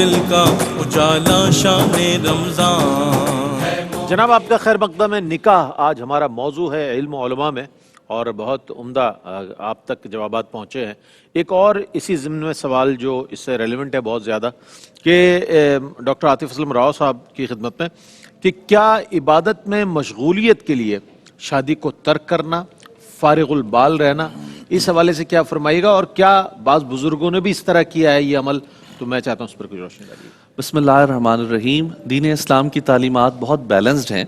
منزل کا اجالا شان رمضان. جناب آپ کا خیر مقدم ہے. نکاح آج ہمارا موضوع ہے علم و علماء میں، اور بہت عمدہ آپ تک جوابات پہنچے ہیں. ایک اور اسی ضمن میں سوال جو اس سے ریلیونٹ ہے بہت زیادہ، کہ ڈاکٹر عاطف اسلم راؤ صاحب کی خدمت میں، کہ کیا عبادت میں مشغولیت کے لیے شادی کو ترک کرنا، فارغ البال رہنا، اس حوالے سے کیا فرمائیے گا؟ اور کیا بعض بزرگوں نے بھی اس طرح کیا ہے یہ عمل؟ تو میں چاہتا ہوں اس پر کچھ روشنی ڈالیے. بسم اللہ الرحمن الرحیم. دین اسلام کی تعلیمات بہت بیلنسڈ ہیں،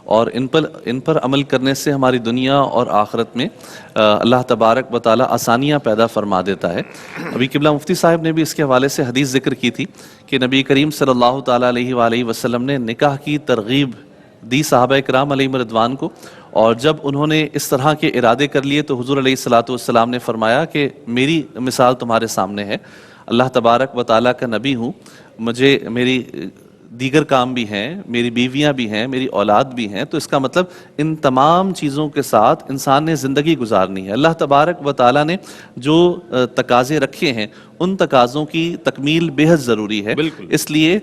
اور ان پر عمل کرنے سے ہماری دنیا اور آخرت میں اللہ تبارک و تعالی آسانیاں پیدا فرما دیتا ہے. ابھی قبلہ مفتی صاحب نے بھی اس کے حوالے سے حدیث ذکر کی تھی کہ نبی کریم صلی اللہ تعالیٰ علیہ وآلہ وسلم نے نکاح کی ترغیب دی صحابہ کرام علیہم رضوان کو، اور جب انہوں نے اس طرح کے ارادے کر لیے تو حضور علیہ الصلوۃ والسلام نے فرمایا کہ میری مثال تمہارے سامنے ہے. اللہ تبارک و تعالیٰ کا نبی ہوں، مجھے میری دیگر کام بھی ہیں، میری بیویاں بھی ہیں، میری اولاد بھی ہیں، تو اس کا مطلب ان تمام چیزوں کے ساتھ انسان نے زندگی گزارنی ہے. اللہ تبارک و تعالیٰ نے جو تقاضے رکھے ہیں ان تقاضوں کی تکمیل بے حد ضروری ہے. اس لیے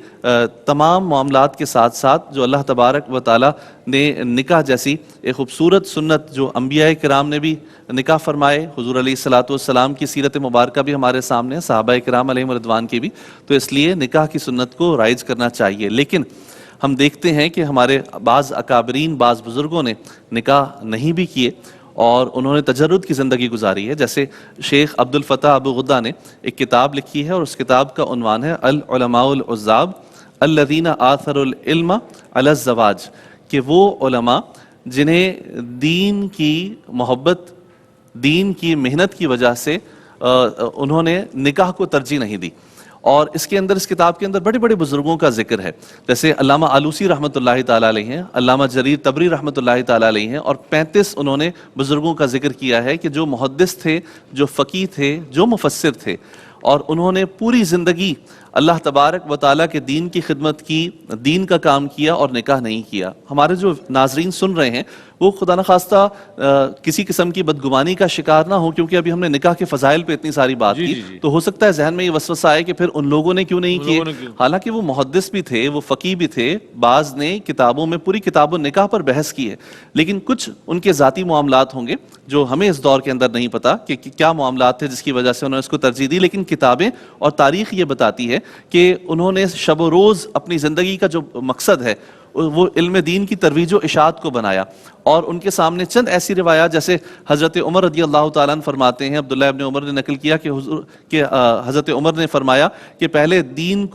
تمام معاملات کے ساتھ ساتھ جو اللہ تبارک و تعالیٰ نے نکاح جیسی ایک خوبصورت سنت جو انبیاء کرام نے بھی نکاح فرمائے، حضور علیہ الصلوۃ والسلام کی سیرت مبارکہ بھی ہمارے سامنے ہے، صحابہ کرام علیہم رضوان کی بھی، تو اس لیے نکاح کی سنت کو رائج کرنا چاہیے. لیکن ہم دیکھتے ہیں کہ ہمارے بعض اکابرین، بعض بزرگوں نے نکاح نہیں بھی کیے اور انہوں نے تجرد کی زندگی گزاری ہے. جیسے شیخ عبد الفتاح ابو غدہ نے ایک کتاب لکھی ہے، اور اس کتاب کا عنوان ہے العلماء العزاب الذین آثروا العلم علی الزواج، کہ وہ علماء جنہیں دین کی محبت، دین کی محنت کی وجہ سے انہوں نے نکاح کو ترجیح نہیں دی. اور اس کتاب کے اندر بڑے بڑے بزرگوں کا ذکر ہے، جیسے علامہ آلوسی رحمۃ اللہ تعالیٰ علیہ ہیں، علامہ جریر طبری رحمۃ اللہ تعالیٰ علیہ ہیں، اور 35 انہوں نے بزرگوں کا ذکر کیا ہے کہ جو محدث تھے، جو فقیہ تھے، جو مفسر تھے، اور انہوں نے پوری زندگی اللہ تبارک و تعالیٰ کے دین کی خدمت کی، دین کا کام کیا اور نکاح نہیں کیا. ہمارے جو ناظرین سن رہے ہیں وہ خدا نخواستہ کسی قسم کی بدگمانی کا شکار نہ ہو، کیونکہ ابھی ہم نے نکاح کے فضائل پہ اتنی ساری بات کی، تو ہو سکتا ہے ذہن میں یہ وسوسہ آئے کہ پھر ان لوگوں نے کیوں نہیں کیے. حالانکہ وہ محدث بھی تھے، وہ فقیہ بھی تھے، بعض نے کتابوں میں پوری کتاب و نکاح پر بحث کی ہے، لیکن کچھ ان کے ذاتی معاملات ہوں گے جو ہمیں اس دور کے اندر نہیں پتا کہ کیا معاملات تھے جس کی وجہ سے انہوں نے اس کو ترجیح دی. لیکن کتابیں اور تاریخ یہ بتاتی ہے کہ انہوں نے شب و روز اپنی زندگی کا جو مقصد ہے وہ علم دین کی ترویج و اشاعت کو بنایا. اور ان کے سامنے چند ایسی روایات، جیسے حضرت عمر رضی اللہ تعالیٰ عنہ فرماتے ہیں، عبداللہ ابن عمر نے نقل کیا کہ حضرت عمر نے فرمایا کہ پہلے دین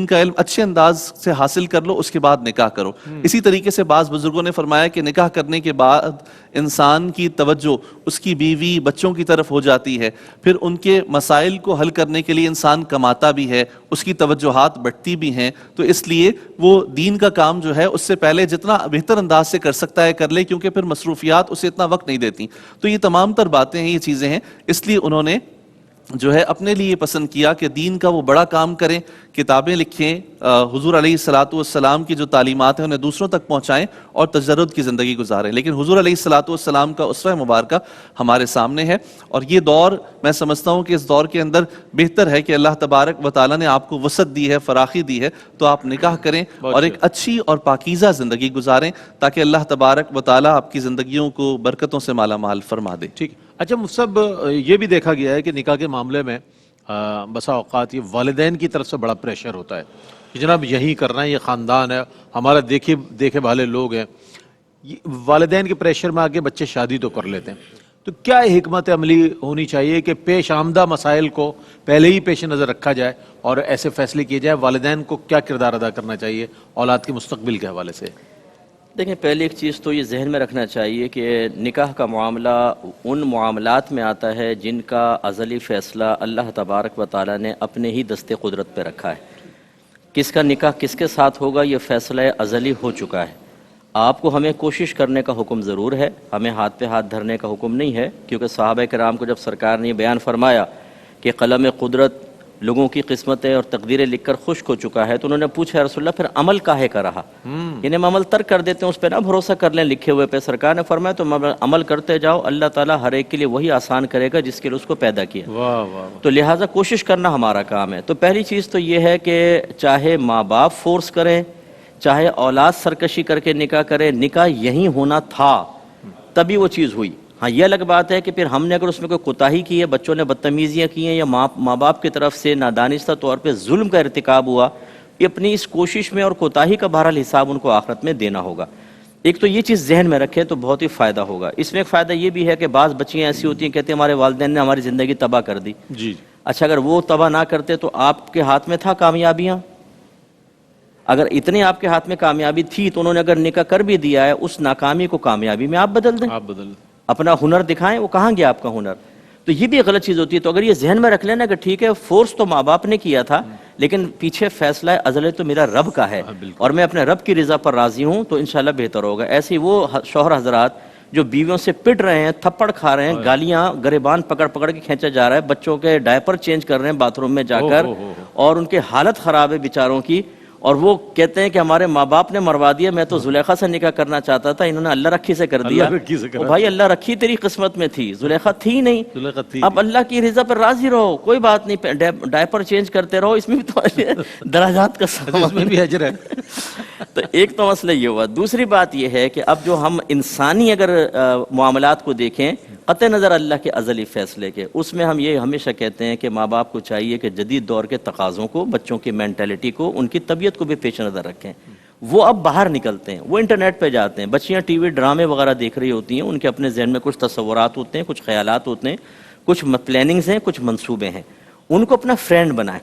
کا علم اچھے انداز سے حاصل کر لو، اس کے بعد نکاح کرو. اسی طریقے سے بعض بزرگوں نے فرمایا کہ نکاح کرنے کے بعد انسان کی توجہ اس کی بیوی بچوں کی طرف ہو جاتی ہے، پھر ان کے مسائل کو حل کرنے کے لیے انسان کماتا بھی ہے، اس کی توجہات بڑھتی بھی ہیں. تو اس لیے وہ دین کا کام جو ہے اس سے پہلے جتنا بہتر انداز سے کر سکتا ہے کر لے، کیونکہ پھر مصروفیات اسے اتنا وقت نہیں دیتی. تو یہ تمام تر باتیں ہیں، یہ چیزیں ہیں، اس لیے انہوں نے جو ہے اپنے لیے پسند کیا کہ دین کا وہ بڑا کام کریں، کتابیں لکھیں، حضور علیہ الصلوۃ والسلام کی جو تعلیمات ہیں انہیں دوسروں تک پہنچائیں اور تجرد کی زندگی گزاریں. لیکن حضور علیہ الصلوۃ والسلام کا اسوہ مبارکہ ہمارے سامنے ہے، اور یہ دور میں سمجھتا ہوں کہ اس دور کے اندر بہتر ہے کہ اللہ تبارک و تعالیٰ نے آپ کو وسعت دی ہے، فراخی دی ہے، تو آپ نکاح کریں اور ایک اچھی اور پاکیزہ زندگی گزاریں تاکہ اللہ تبارک و تعالیٰ آپ کی زندگیوں کو برکتوں سے مالا مال فرما دے. ٹھیک. اچھا مفتی صاحب، یہ بھی دیکھا گیا ہے کہ نکاح کے معاملے میں بسا اوقات یہ والدین کی طرف سے بڑا پریشر ہوتا ہے کہ جناب یہی کرنا ہے، یہ خاندان ہے ہمارا، دیکھے بھالے لوگ ہیں. والدین کے پریشر میں آگے بچے شادی تو کر لیتے ہیں. تو کیا حکمت عملی ہونی چاہیے کہ پیش آمدہ مسائل کو پہلے ہی پیش نظر رکھا جائے اور ایسے فیصلے کیے جائے؟ والدین کو کیا کردار ادا کرنا چاہیے اولاد کے مستقبل کے حوالے سے؟ دیکھیں، پہلی ایک چیز تو یہ ذہن میں رکھنا چاہیے کہ نکاح کا معاملہ ان معاملات میں آتا ہے جن کا ازلی فیصلہ اللہ تبارک و تعالیٰ نے اپنے ہی دست قدرت پہ رکھا ہے. کس کا نکاح کس کے ساتھ ہوگا یہ فیصلہ ازلی ہو چکا ہے. آپ کو ہمیں کوشش کرنے کا حکم ضرور ہے، ہمیں ہاتھ پہ ہاتھ دھرنے کا حکم نہیں ہے، کیونکہ صحابہ کرام کو جب سرکار نے بیان فرمایا کہ قلم قدرت لوگوں کی قسمتیں اور تقدیریں لکھ کر خشک ہو چکا ہے، تو انہوں نے پوچھا رسول اللہ پھر عمل کاہے کا رہا، یعنی ہم عمل ترک کر دیتے ہیں، اس پہ نہ بھروسہ کر لیں لکھے ہوئے پہ. سرکار نے فرمایا تو عمل کرتے جاؤ، اللہ تعالیٰ ہر ایک کے لیے وہی آسان کرے گا جس کے لیے اس کو پیدا کیا. واہ واہ. تو لہٰذا کوشش کرنا ہمارا کام ہے. تو پہلی چیز تو یہ ہے کہ چاہے ماں باپ فورس کریں، چاہے اولاد سرکشی کر کے نکاح کرے، نکاح یہی ہونا تھا تبھی وہ چیز ہوئی. ہاں یہ الگ بات ہے کہ پھر ہم نے اگر اس میں کوئی کوتاہی کی ہے، بچوں نے بدتمیزیاں کی ہیں، یا ماں باپ کی طرف سے نادانستہ طور پہ ظلم کا ارتکاب ہوا، یہ اپنی اس کوشش میں اور کوتاہی کا بہرحال حساب ان کو آخرت میں دینا ہوگا. ایک تو یہ چیز ذہن میں رکھے تو بہت ہی فائدہ ہوگا. اس میں ایک فائدہ یہ بھی ہے کہ بعض بچیاں ایسی ہوتی ہیں کہتے ہیں ہمارے والدین نے ہماری زندگی تباہ کر دی. جی. اچھا اگر وہ تباہ نہ کرتے تو آپ کے ہاتھ میں تھا کامیابیاں؟ اگر اتنے آپ کے ہاتھ میں کامیابی تھی تو انہوں نے اگر نکاح کر بھی دیا ہے، اس ناکامی کو کامیابی میں آپ بدل دیں، آپ بدل. اپنا ہنر دکھائیں. وہ کہاں گیا آپ کا ہنر؟ تو یہ بھی غلط چیز ہوتی ہے. تو اگر یہ ذہن میں رکھ لینا کہ ٹھیک ہے فورس تو ماں باپ نے کیا تھا، لیکن پیچھے فیصلہ ازل تو میرا رب کا ہے اور میں اپنے رب کی رضا پر راضی ہوں، تو انشاءاللہ بہتر ہوگا. ایسے ہی وہ شوہر حضرات جو بیویوں سے پٹ رہے ہیں، تھپڑ کھا رہے ہیں، گالیاں گریبان پکڑ پکڑ کے کھینچا جا رہا ہے، بچوں کے ڈائپر چینج کر رہے ہیں باتھ روم میں جا کر، اور ان کے حالت خراب ہے بیچاروں کی، اور وہ کہتے ہیں کہ ہمارے ماں باپ نے مروا دیا، میں تو زلیخا سے نکاح کرنا چاہتا تھا، انہوں نے اللہ رکھی سے کر دیا. او بھائی اللہ رکھی تیری قسمت میں تھی، زلیخا تھی نہیں. اب اللہ کی رضا پر راضی رہو، کوئی بات نہیں، ڈائپر چینج کرتے رہو، اس میں بھی تو دراجات کا سامان میں بھی اجر ہے. تو ایک تو مسئلہ یہ ہوا. دوسری بات یہ ہے کہ اب جو ہم انسانی اگر معاملات کو دیکھیں قطع نظر اللہ کے ازلی فیصلے کے، اس میں ہم یہ ہمیشہ کہتے ہیں کہ ماں باپ کو چاہیے کہ جدید دور کے تقاضوں کو، بچوں کی مینٹیلٹی کو، ان کی طبیعت کو بھی پیش نظر رکھیں. وہ اب باہر نکلتے ہیں، وہ انٹرنیٹ پہ جاتے ہیں، بچیاں ٹی وی ڈرامے وغیرہ دیکھ رہی ہوتی ہیں، ان کے اپنے ذہن میں کچھ تصورات ہوتے ہیں، کچھ خیالات ہوتے ہیں، کچھ پلاننگز ہیں، کچھ منصوبے ہیں. ان کو اپنا فرینڈ بنائیں،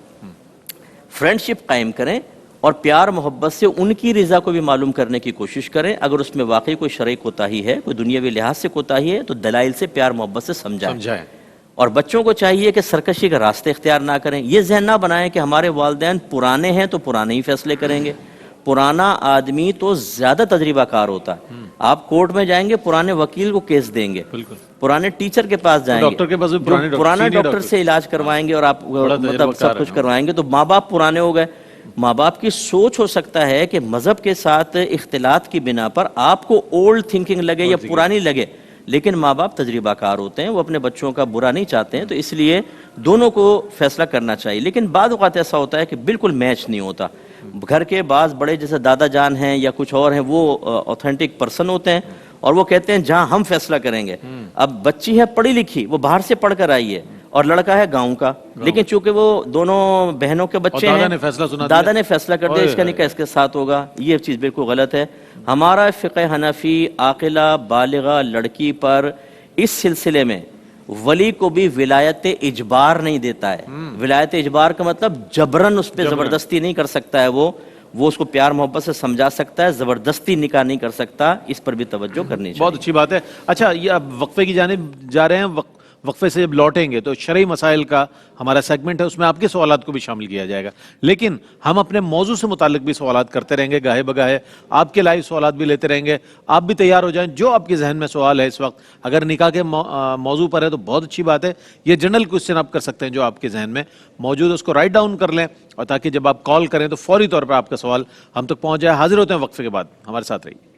فرینڈ شپ قائم کریں، اور پیار محبت سے ان کی رضا کو بھی معلوم کرنے کی کوشش کریں. اگر اس میں واقعی کوئی شرعی کوتاہی ہے، کوئی دنیاوی لحاظ سے کوتاہی ہے، تو دلائل سے پیار محبت سے سمجھائیں. اور بچوں کو چاہیے کہ سرکشی کا راستے اختیار نہ کریں. یہ ذہن نہ بنائیں کہ ہمارے والدین پرانے ہیں تو پرانے ہی فیصلے کریں گے. پرانا آدمی تو زیادہ تجربہ کار ہوتا ہے. آپ کورٹ میں جائیں گے، پرانے وکیل کو کیس دیں گے، پرانے ٹیچر کے پاس جائیں گے، پرانا ڈاکٹر سے علاج کروائیں گے، اور آپ مطلب سب کچھ کروائیں گے. تو ماں باپ پرانے ہو گئے. ماں باپ کی سوچ ہو سکتا ہے کہ مذہب کے ساتھ اختلاط کی بنا پر آپ کو اولڈ تھنکنگ لگے یا پرانی لگے، لیکن ماں باپ تجربہ کار ہوتے ہیں، وہ اپنے بچوں کا برا نہیں چاہتے ہیں. تو اس لیے دونوں کو فیصلہ کرنا چاہیے. لیکن بعض اوقات ایسا ہوتا ہے کہ بالکل میچ نہیں ہوتا. گھر کے بعض بڑے جیسے دادا جان ہیں یا کچھ اور ہیں، وہ اوتھینٹک پرسن ہوتے ہیں اور وہ کہتے ہیں جہاں ہم فیصلہ کریں گے. اب بچی ہے پڑھی لکھی، وہ باہر سے پڑھ کر آئی ہے، اور لڑکا ہے گاؤں کا، لیکن چونکہ وہ دونوں بہنوں کے بچے ہیں، دادا نے فیصلہ کر دیا اس کا نکاح اس کے ساتھ ہوگا. یہ چیز بالکل غلط ہے. ہمارا فقہ حنفی عاقلہ بالغہ لڑکی پر اس سلسلے میں ولی کو بھی ولایت اجبار نہیں دیتا ہے. ولایت اجبار کا مطلب جبرن اس پہ زبردستی نہیں کر سکتا ہے. وہ اس کو پیار محبت سے سمجھا سکتا ہے، زبردستی نکاح نہیں کر سکتا. اس پر بھی توجہ کرنی چاہیے. بہت اچھی بات ہے. اچھا یہ اب وقفے کی جانب جا رہے ہیں. وقفے سے جب لوٹیں گے تو شرعی مسائل کا ہمارا سیگمنٹ ہے، اس میں آپ کے سوالات کو بھی شامل کیا جائے گا. لیکن ہم اپنے موضوع سے متعلق بھی سوالات کرتے رہیں گے گاہے بگاہے. آپ کے لائیو سوالات بھی لیتے رہیں گے. آپ بھی تیار ہو جائیں. جو آپ کے ذہن میں سوال ہے اس وقت، اگر نکاح کے موضوع پر ہے تو بہت اچھی بات ہے. یہ جنرل کوسچن آپ کر سکتے ہیں جو آپ کے ذہن میں موجود ہے، اس کو رائٹ ڈاؤن کر لیں، اور تاکہ جب آپ کال کریں تو فوری طور پہ آپ کا سوال ہم تک پہنچ جائے. حاضر ہوتے ہیں وقفے کے بعد. ہمارے ساتھ رہیے.